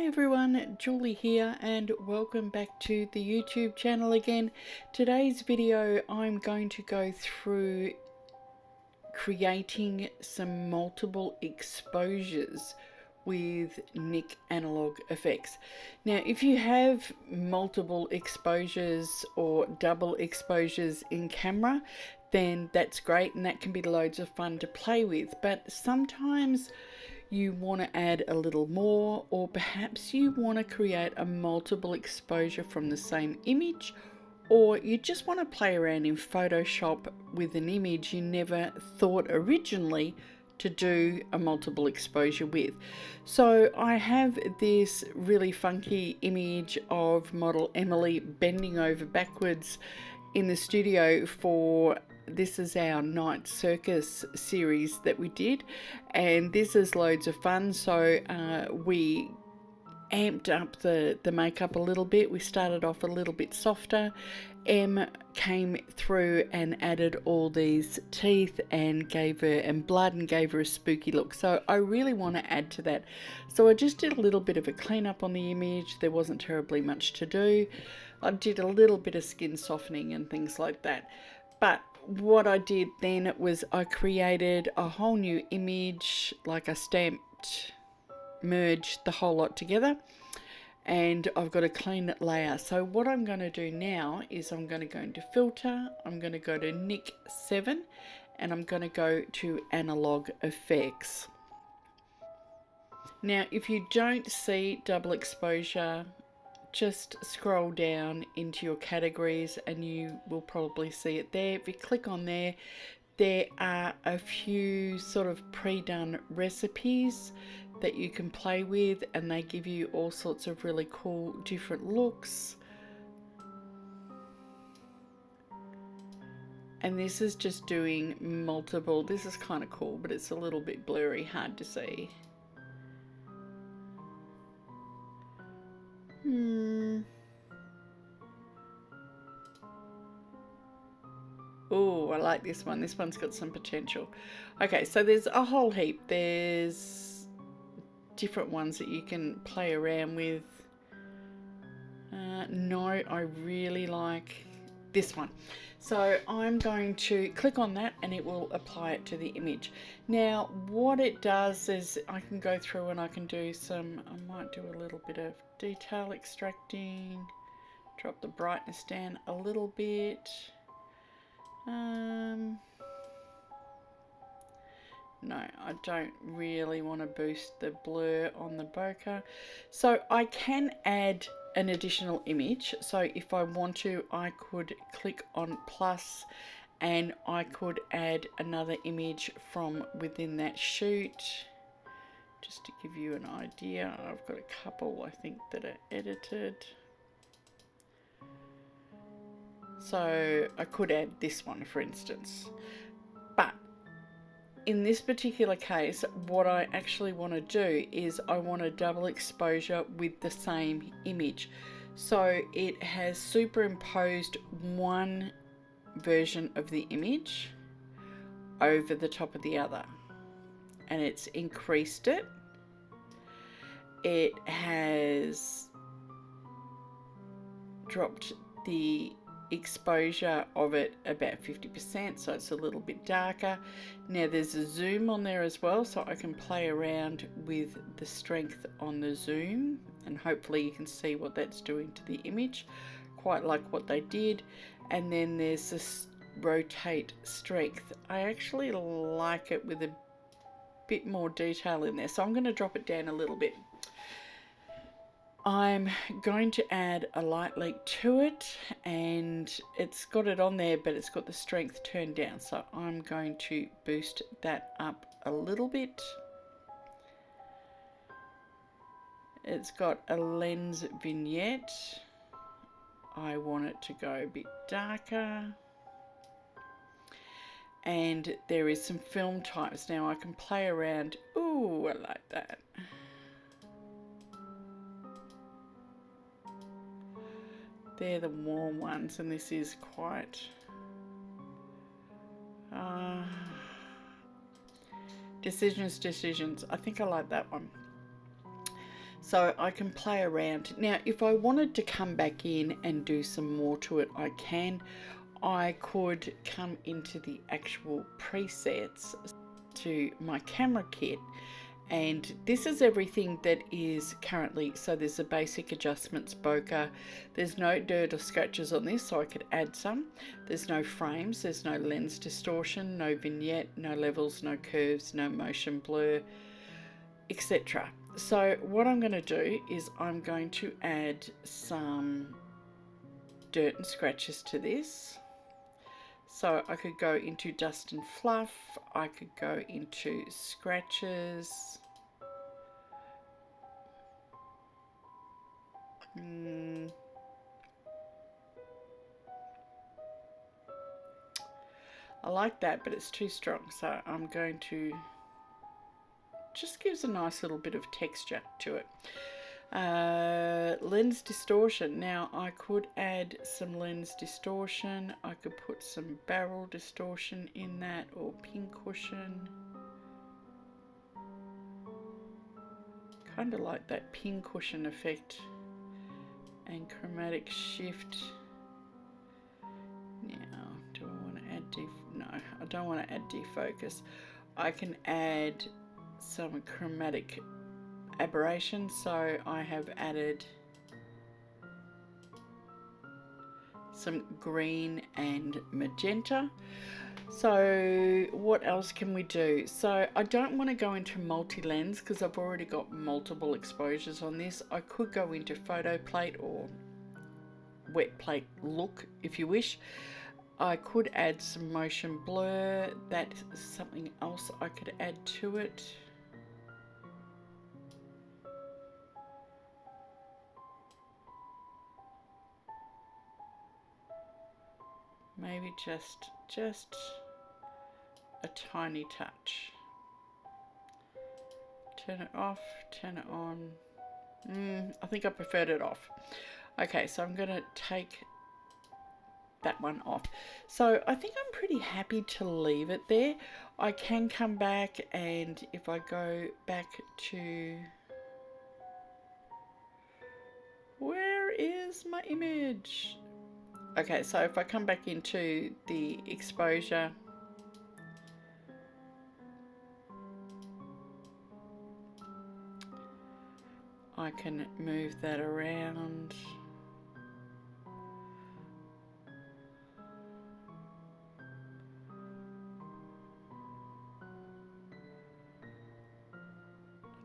everyone, Julie here and welcome back to the YouTube channel again. Today's video I'm going to go through creating some multiple exposures with NIK Analog Efex. Now if you have multiple exposures or double exposures in camera, then that's great and that can be loads of fun to play with, but sometimes you want to add a little more, or perhaps you want to create a multiple exposure from the same image, or you just want to play around in Photoshop with an image you never thought originally to do a multiple exposure with. So I have this really funky image of model Emily bending over backwards in the studio for this is our night circus series that we did, and this is loads of fun. So we amped up the makeup a little bit. We started off a little bit softer. Em came through and added all these teeth and blood and gave her a spooky look. So I really want to add to that. So I just did a little bit of a cleanup on the image. There wasn't terribly much to do. I did a little bit of skin softening and things like that. But what I did then was I created a whole new image, like I merged the whole lot together, and I've got a clean layer. So what I'm going to do now is I'm going to go into filter, I'm going to go to NIK 7 and I'm going to go to Analog Efex. Now if you don't see double exposure, just scroll down into your categories and you will probably see it there. If you click on there, there are a few sort of pre-done recipes that you can play with, and they give you all sorts of really cool different looks. And this is just doing multiple. This is kind of cool, but it's a little bit blurry, hard to see. Oh, I like this one. This one's got some potential. Okay, so there's a whole heap. There's different ones that you can play around with. No, I really like this one. So I'm going to click on that and it will apply it to the image. Now what it does is I can go through and I can do some, I might do a little bit of detail extracting, drop the brightness down a little bit. No, I don't really want to boost the blur on the bokeh. So I can add an additional image. So if I want to, I could click on plus and I could add another image from within that shoot. Just to give you an idea, I've got a couple I think that are edited. So I could add this one for instance. But in this particular case, what I actually want to do is I want a double exposure with the same image. So it has superimposed one version of the image over the top of the other, and it's increased it. It has dropped the exposure of it about 50%, so it's a little bit darker. Now there's a zoom on there as well, so I can play around with the strength on the zoom and hopefully you can see what that's doing to the image. Quite like what they did. And then there's this rotate strength. I actually like it with a bit more detail in there, so I'm going to drop it down a little bit. I'm going to add a light leak to it, and it's got it on there but it's got the strength turned down, so I'm going to boost that up a little bit. It's got a lens vignette. I want it to go a bit darker, and there is some film types. Now I can play around. Ooh, I like that. They're the warm ones, and this is quite decisions. I think I like that one. So I can play around. Now, if I wanted to come back in and do some more to it, I can. I could come into the actual presets to my camera kit, and this is everything that is currently, so there's a basic adjustments bokeh, there's no dirt or scratches on this, so I could add some. There's no frames, there's no lens distortion, no vignette, no levels, no curves, no motion blur, etc. So what I'm going to do is I'm going to add some dirt and scratches to this. So I could go into dust and fluff, I could go into scratches. I like that, but it's too strong, so I'm going to, just gives a nice little bit of texture to it. Lens distortion. Now I could add some lens distortion. I could put some barrel distortion in that, or pin cushion. Kind of like that pin cushion effect. And chromatic shift. Now, do I want to add no, I don't want to add defocus. I can add some chromatic aberration, so I have added some green and magenta. So what else can we do? So I don't want to go into multi-lens because I've already got multiple exposures on this. I could go into photo plate or wet plate look if you wish. I could add some motion blur. That's something else I could add to it. Maybe just a tiny touch. Turn it off, turn it on. I think I preferred it off. Okay, so I'm going to take that one off. So I think I'm pretty happy to leave it there. I can come back, and if I go back to, where is my image? Okay, so if I come back into the exposure, I can move that around. I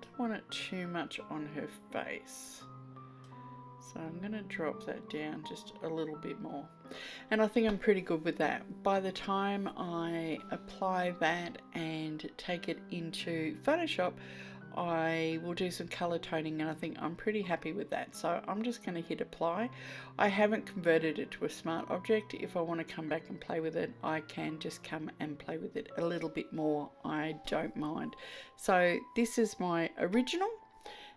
don't want it too much on her face. So I'm going to drop that down just a little bit more. And I think I'm pretty good with that. By the time I apply that and take it into Photoshop, I will do some color toning, and I think I'm pretty happy with that. So I'm just going to hit apply. I haven't converted it to a smart object. If I want to come back and play with it, I can just come and play with it a little bit more. I don't mind. So this is my original.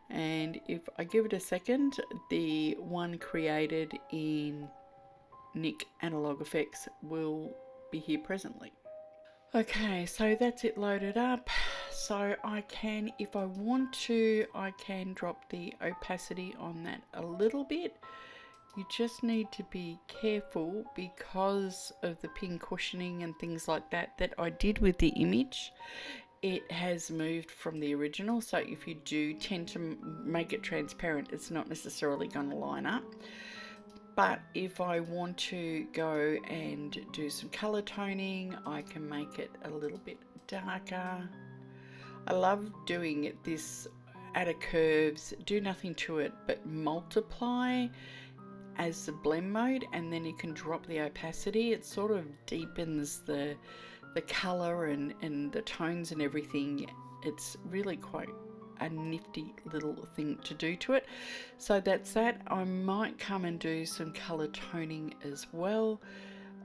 And if I give it a second, the one created in NIK Analog Efex will be here presently. Okay, so that's it loaded up. So I can, if I want to, I can drop the opacity on that a little bit. You just need to be careful because of the pin cushioning and things like that that I did with the image. It has moved from the original, so if you do tend to make it transparent, it's not necessarily going to line up. But if I want to go and do some color toning, I can make it a little bit darker. I love doing it this at a curves, do nothing to it but multiply as the blend mode, and then you can drop the opacity. It sort of deepens the color and the tones and everything. It's really quite a nifty little thing to do to it. So that's that. I might come and do some color toning as well.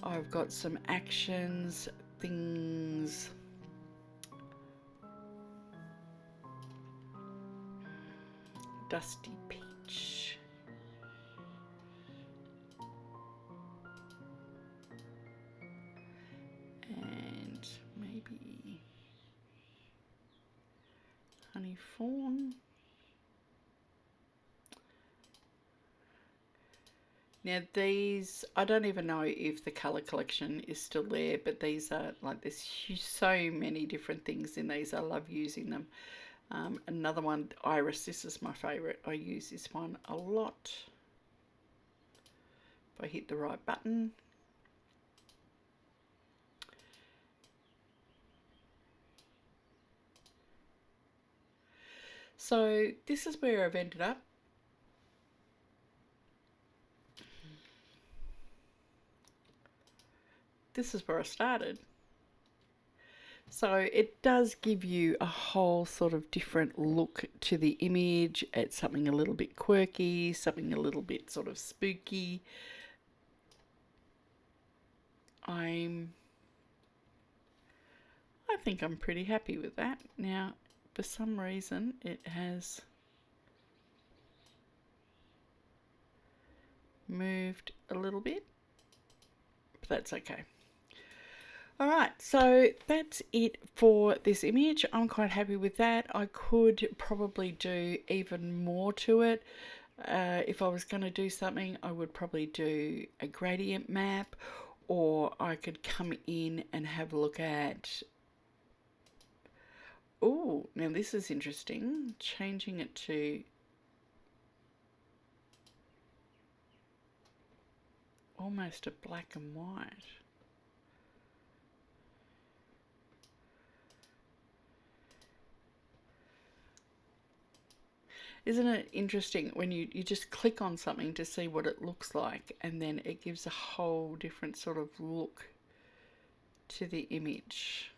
I've got some actions, things. Dusty peach. And maybe honey fawn. Now these, I don't even know if the colour collection is still there, but these are like, there's so many different things in these. I love using them. Another one, Iris, this is my favourite. I use this one a lot. If I hit the right button. So this is where I've ended up. This is where I started. So it does give you a whole sort of different look to the image. It's something a little bit quirky, something a little bit sort of spooky. I think I'm pretty happy with that. Now, for some reason, it has moved a little bit, but that's okay. Alright, so that's it for this image. I'm quite happy with that. I could probably do even more to it. If I was going to do something, I would probably do a gradient map, or I could come in and have a look at... Oh, now this is interesting. Changing it to almost a black and white. Isn't it interesting when you just click on something to see what it looks like, and then it gives a whole different sort of look to the image.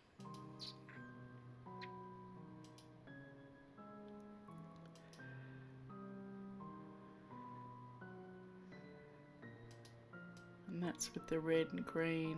And that's with the red and green.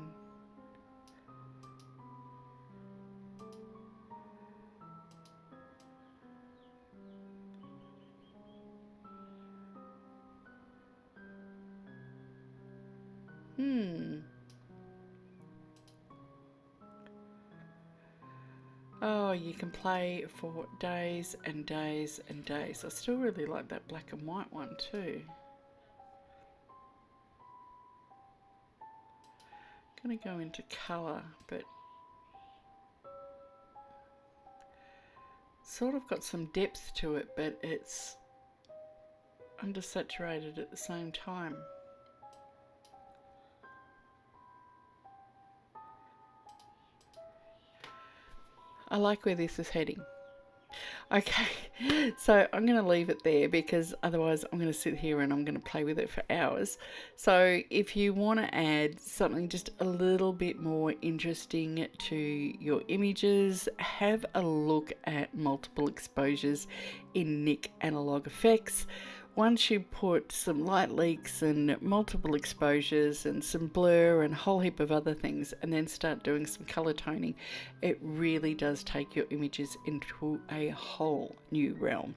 Oh, you can play for days and days and days. I still really like that black and white one too. I'm going to go into colour, but sort of got some depth to it, but it's undersaturated at the same time. I like where this is heading. Okay, so I'm going to leave it there because otherwise I'm going to sit here and I'm going to play with it for hours. So if you want to add something just a little bit more interesting to your images, have a look at multiple exposures in NIK Analog Efex. Once you put some light leaks and multiple exposures and some blur and a whole heap of other things, and then start doing some color toning, it really does take your images into a whole new realm.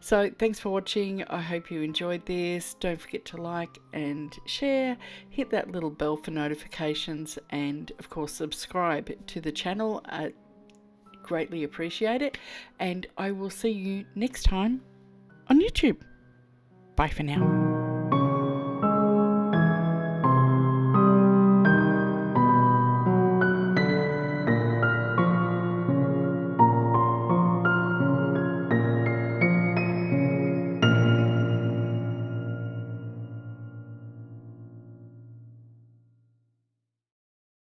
So thanks for watching. I hope you enjoyed this. Don't forget to like and share, hit that little bell for notifications, and of course subscribe to the channel. I greatly appreciate it, and I will see you next time on YouTube. Bye for now.